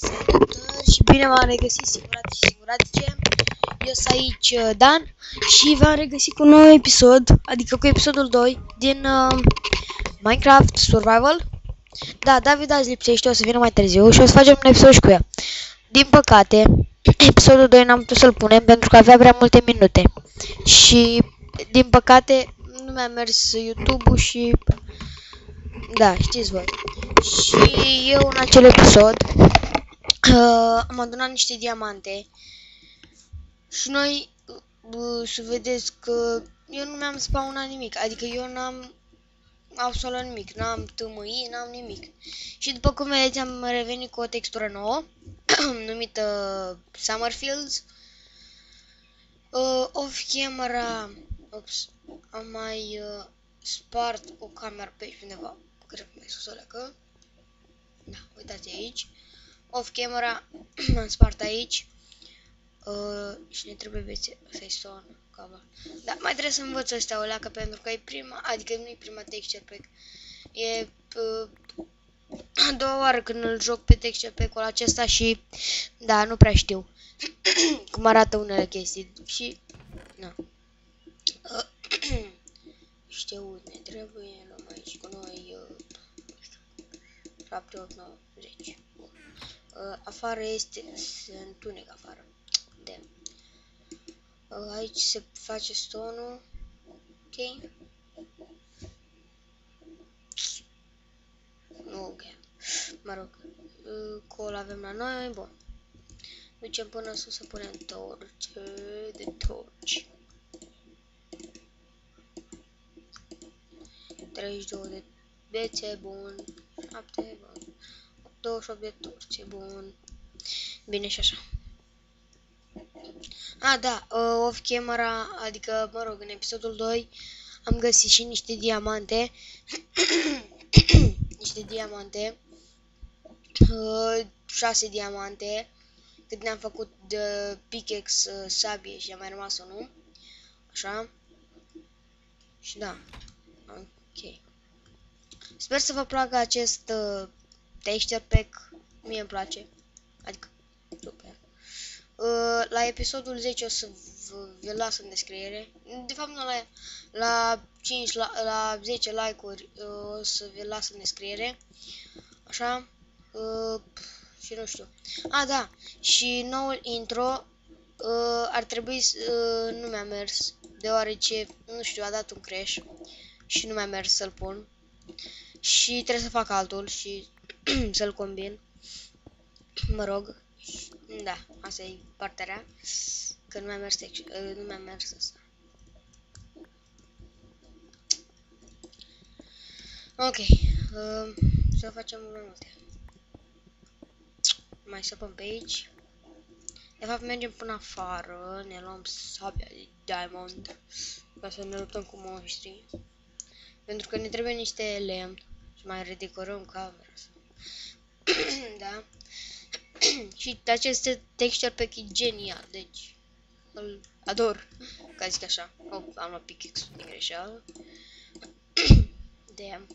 Salutări și bine m-am regăsit sigurate și siguratice. Eu sunt aici Dan și v-am regăsit cu un nou episod, adică cu episodul 2 din Minecraft Survival. Da, David azi lipsește, o să vină mai târziu și o să facem un episod și cu ea. Din păcate, episodul 2 n-am putut să-l punem pentru că avea prea multe minute. Și, din păcate, nu mi-a mers YouTube-ul și... Da, știți voi. Și eu în acel episod am adunat niște diamante și noi să vedeți că eu nu mi-am spawnat nimic, adică eu n-am absolut nimic, n-am tâmâi, n-am nimic. Și după cum vedeți am revenit cu o textură nouă numită Summerfields. Off camera, am mai spart o cameră pe aici undeva, cred că mai sus o leacă. Da, uitați aici. Off camera am spart aici. Și ne trebuie vețe, să-i son cover. Da, mai trebuie să învăț astea o leacă pentru că e prima, adică nu e prima texture pack. E a doua oară când îl joc pe texture pack-ul acesta și da, nu prea știu cum arată unele chestii și na. Știu, ne trebuie, luăm aici cu noi 7, 8, 9, 10. Afară se întunec afară. De. Aici se face stone-ul. Ok. Nu, ok. Mă rog. Coal avem la noi. Bun. Ducem până sus să punem torce de torci. 32 de bețe, bun. 7, bun. 28 de torce, bun. Bine și așa. A, da, off camera, adică, mă rog, în episodul 2 am găsit și niște diamante. Niște diamante. 6 diamante. Cât ne-am făcut de pickaxe, sabie și a mai rămas unul. Așa. Și da. Ok. Sper să vă placă acest texture pack. Mie îmi place. Adică, super. La episodul 10 o să vă las în descriere. De fapt nu la 5, la 10 like-uri o să vă las în descriere. Așa. Și nu știu. A, da. Și noul intro ar trebui nu mi-a mers, deoarece, nu știu, a dat un crash și nu mi-a mers să-l pun. Și trebuie să fac altul și să-l combin. Mă rog. Da, asta e partea rea. Că nu mi-a mers, nu mi-a mers asta. Ok. Să facem mai multe. Mai săpăm pe aici. De fapt mergem până afară. Ne luăm sabia de diamond. Ca să ne luptăm cu monștri. Pentru că ne trebuie niște lemn. Și mai redecorăm camera. Da. Și acest texture pack e genial, deci îl ador, ca zic așa. Oh, am luat pickaxe din greșeală. Damn.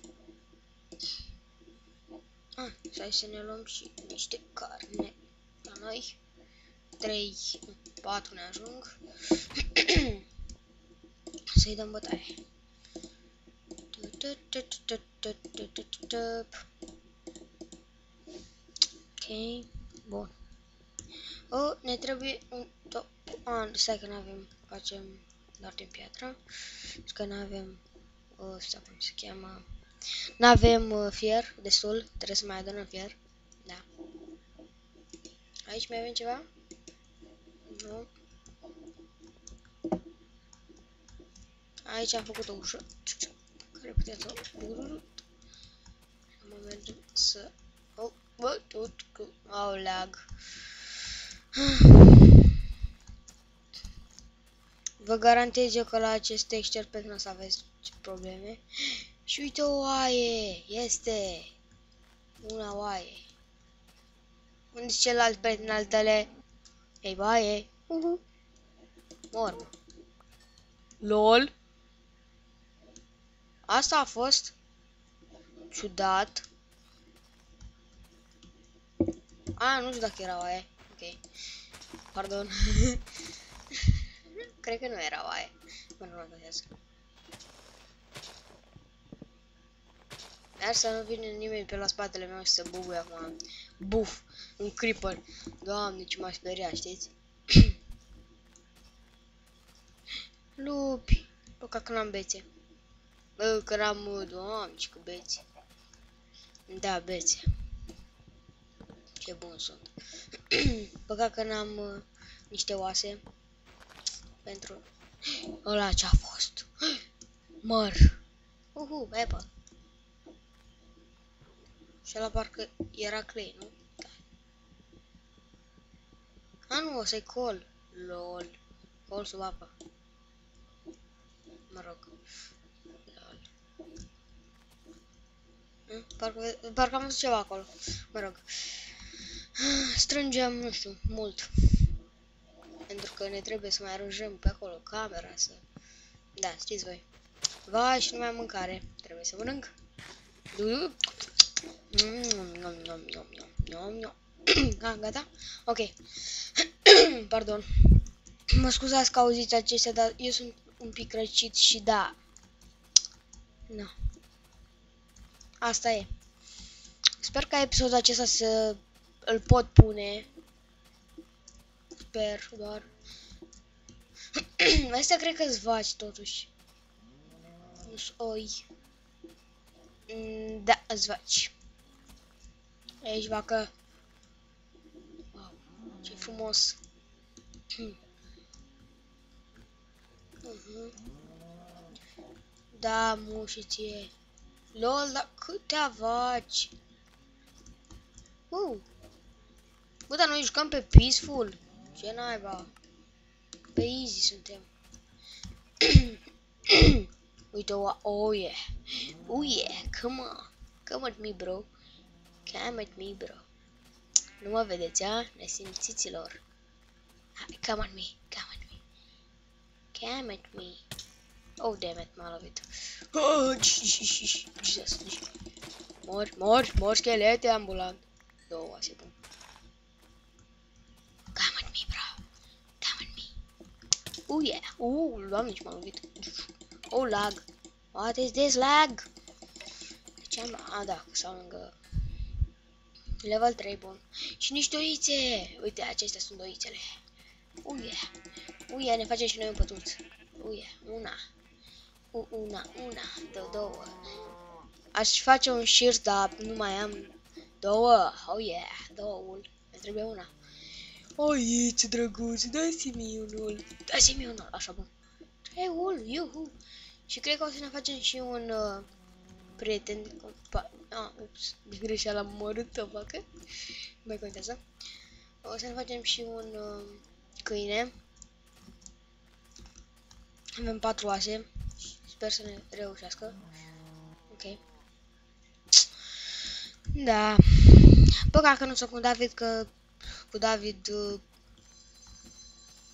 Hai să ne luăm și niște carne la noi. 3, 4 ne ajung. Să-i dăm bătaie. Ok, bun. Ne trebuie un top. Stai că n-avem, facem doar din piatră. Că n-avem, stai cum se cheamă. N-avem fier destul, trebuie să mai adunăm fier. Da. Aici mai avem ceva? Nu. Aici am făcut o ușă care puteți să mă mergem să... Bă, tot cu... Au lag. Vă garantez eu că la acest texture pack nu o să aveți probleme. Și uite o oaie! Este! Una oaie. Unde-s celălalt prieten al tale? Ei, baie! Mor. LOL! Asta a fost ciudat. A, nu știu dacă era aia. Ok. Pardon. Cred că nu era aia. Mă, nu mă găsesc. Iar să nu vină nimeni pe la spatele meu și să bubuie acum. Buf! Un creeper. Doamne, ce m-a speriat, știți? Lupi! Păcat că n-am bețe. Bă, că n-am... Doamne, ce că bețe. Da, bețe. Ce bun sunt. Păcat că n-am niște oase. Pentru... Ăla ce-a fost. Măr. Apple. Și ăla parcă era clay, nu? Da. A, nu, ăsta-i col. LOL. Col sub apă. Mă rog. LOL. Parcă am văzut ceva acolo. Mă rog. Strângem, nu știu, mult. Pentru că ne trebuie să mai aranjăm pe acolo camera, să... Da, știți voi. Vai, și nu mai am mâncare. Trebuie să mănânc. Gata? Ok. Pardon. Mă scuzați că auziți acestea, dar eu sunt un pic răcit și da. No. Asta e. Sper ca episodul acesta să îl pot pune. Sper, doar. Astea cred că-s vaci, totuși. Nu-s oi. Da, îs vaci. Aici vacă. Wow, ce frumos. Da, mușiție. LOL, dar câtea vaci. Bă, dar noi jucăm pe peaceful. Ce naiba. Pe easy suntem. Uite, oh yeah. Oh yeah, come on. Come at me, bro. Come at me, bro. Nu mă vedeți, a? Nesimțiților. Hai, come at me. Come at me. Come at me. Oh, damn it, m-a lovit. Oh, Jesus. Mor, schelete ambulant. Două, se pun. Come at me, bro. Come at me. Oh, yeah. Doamne, ce m-a lovit. Oh, lag. What is this lag? De ce am... A, da, sau lângă... Level 3, bun. Și niște oițe. Uite, acestea sunt oițele. Ne facem și noi un pătuț. Una, două. Aș face un șir, dar nu mai am două. Două. Îmi trebuie una. Ce drăguț, dați-mi unul. Așa, bun. 3 ul, iuhu. Și cred că o să ne facem și un prieten. Ups, de greșeală am omorât o vacă. Nu mai contează. O să ne facem și un câine. Avem 4 oase. Sper să ne reușească. Ok. Da. Păcat că nu sunt cu David, că cu David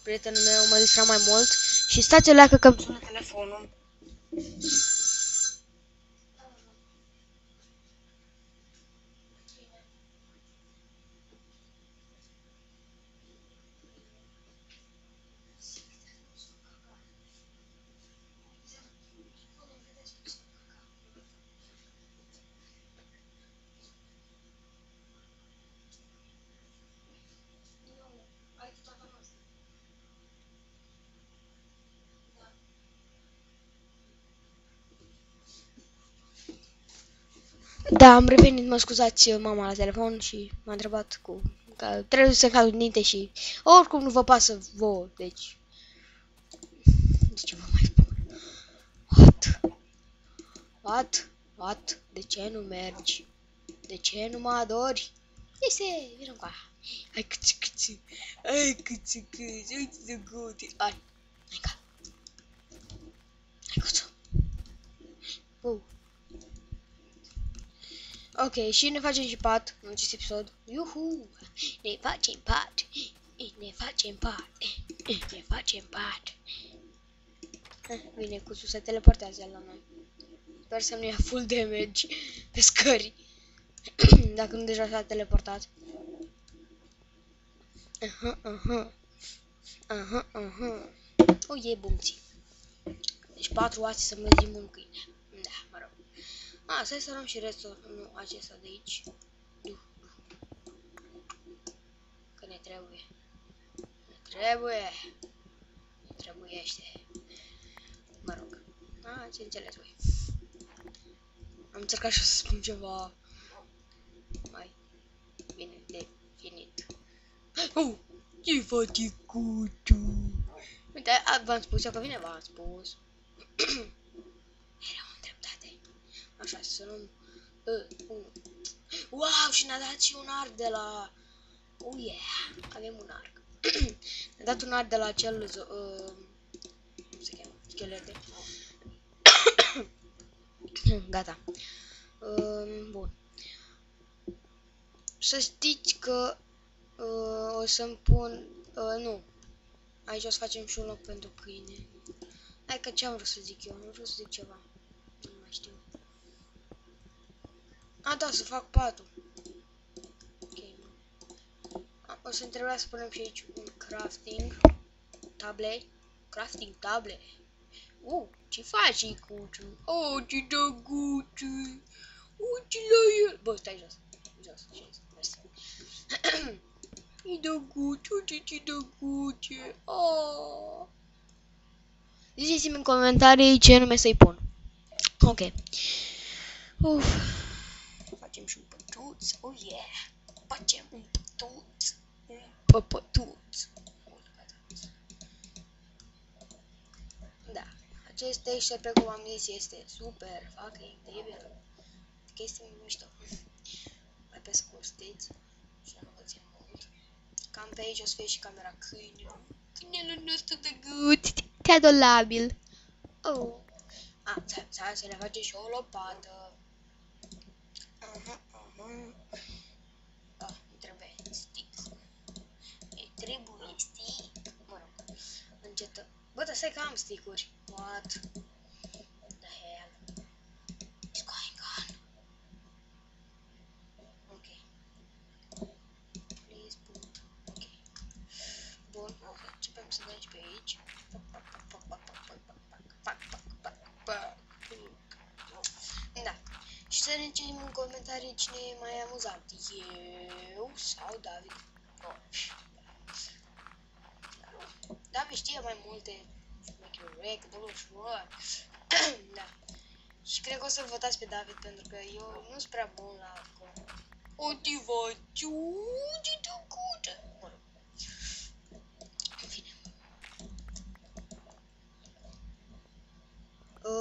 prietenul meu mă distra mai mult. Și stați o leacă că îmi sună telefonul. Da, am revenit, mă scuzați, mama la telefon și m-a întrebat că trebuie să caut ninte și oricum nu vă pasă vouă, deci... Ce vă mai spun? What? De ce nu mergi? De ce nu mă adori? Vină cu aia. Hai câți, uite de gute. Hai cuțu. Ok, și ne facem și pat în acest episod. Iuhu! Ne facem pat. Bine, cuțu se teleportează la noi. Sper să nu ia full damage pe scări. Dacă nu deja s-a teleportat. O, e bumții. Deci 4 oase să măzim un câine. Da, mă rog. Stai să luăm și restul. Nu, acesta de aici. Că ne trebuie. Ne trebuiește. Mă rog. Ce înțeles voi. Am încercat și să spun ceva mai bine definit. Ce faci cu tu? Uite, v-am spus eu că vine, v-am spus. Era o dreptate. Așa, să luăm... Wow, și ne-a dat și un arc de la... Oh, yeah, avem un arc. Ne-a dat un arc de la acel... cum se cheamă? Schelete. Gata. Bun. Să știți că o să-mi pun... nu. Aici o să facem și un loc pentru câine. Hai că ce am vrut să zic eu? Am vrut să zic ceva. Nu mai știu. Da, să fac patul. Ok. O să-mi trebuia să punem și aici un crafting table. Crafting table. Ce faci, cuciu? Ce drăguțe. Ce la el. Bă, stai jos. Jos. E drăguțe, ce drăguțe. Ziceți-mi în comentarii ce nume să-i pun. Ok. Facem și un pătuț. Oh, yeah. Facem un pătuț. Pătuț. Da. Acest texture, pe cum am zis, este super fucking incredibil. Chestii mișto. Mai pe scurt, știți? Și nu vă țin mult. Cam pe aici o să fie și camera câinilor. Câinelul nostru de gut. Ce adolabil. Să ne face și o lopată. Îmi trebuie stick. Mă rog. Încetă. Bă, dar stai că am stick-uri. What the hell is going on? Ok. Please put. Ok. Bun, începem să dăm și pe aici. Da. Și să ne zicem în comentarii cine e mai amuzant. Eu sau David? David știe mai multe. Da. Și cred că o să votați pe David pentru că eu nu sunt prea bun la motivațiu. Ce drăguță. Mă rog. În fine.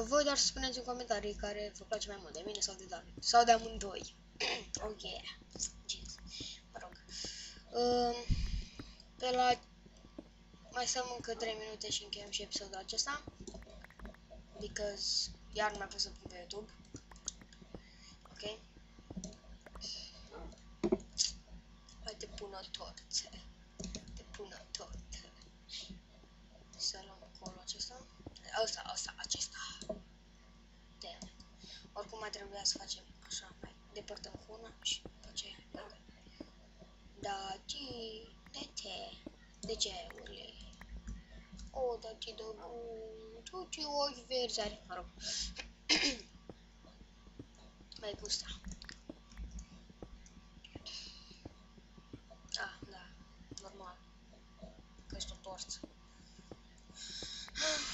Voi doar să spuneți în comentarii care vă place mai mult, de mine sau de David. Sau de amândoi. Oh yeah. Jeez. Mă rog. Pe la... Mai stăm încă 3 minute și încheiem și episodul acesta. Because iar mai pot să pun pe YouTube. Ok? Hai te pun o torță. Să luăm acolo acesta. Acesta. Damn. Oricum mai trebuia să facem așa, mai depărtăm cu una și după aceea. Da, de ce urle? Da, ce tu ce ochi verzi are, mă rog. Mai gusta. Da, normal. Că ești o torță.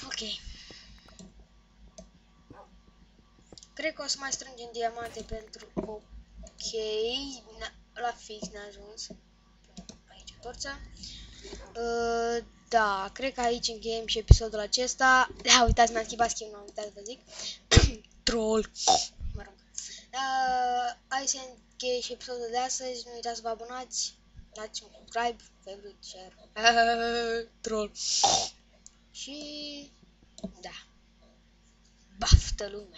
Ok. Cred că o să mai strângem diamante pentru... Ok, la fix ne-a ajuns. Aici o torță. Da, cred că aici încheiem și episodul acesta. Da, uitați, mi-am schimbat skin, m-am uitat să vă zic. Troll. Mă rog. Hai să încheie și episodul de astăzi. Nu uitați să vă abonați. Dați un subscribe, favorite, share. Troll. Și... da. Baftă lume.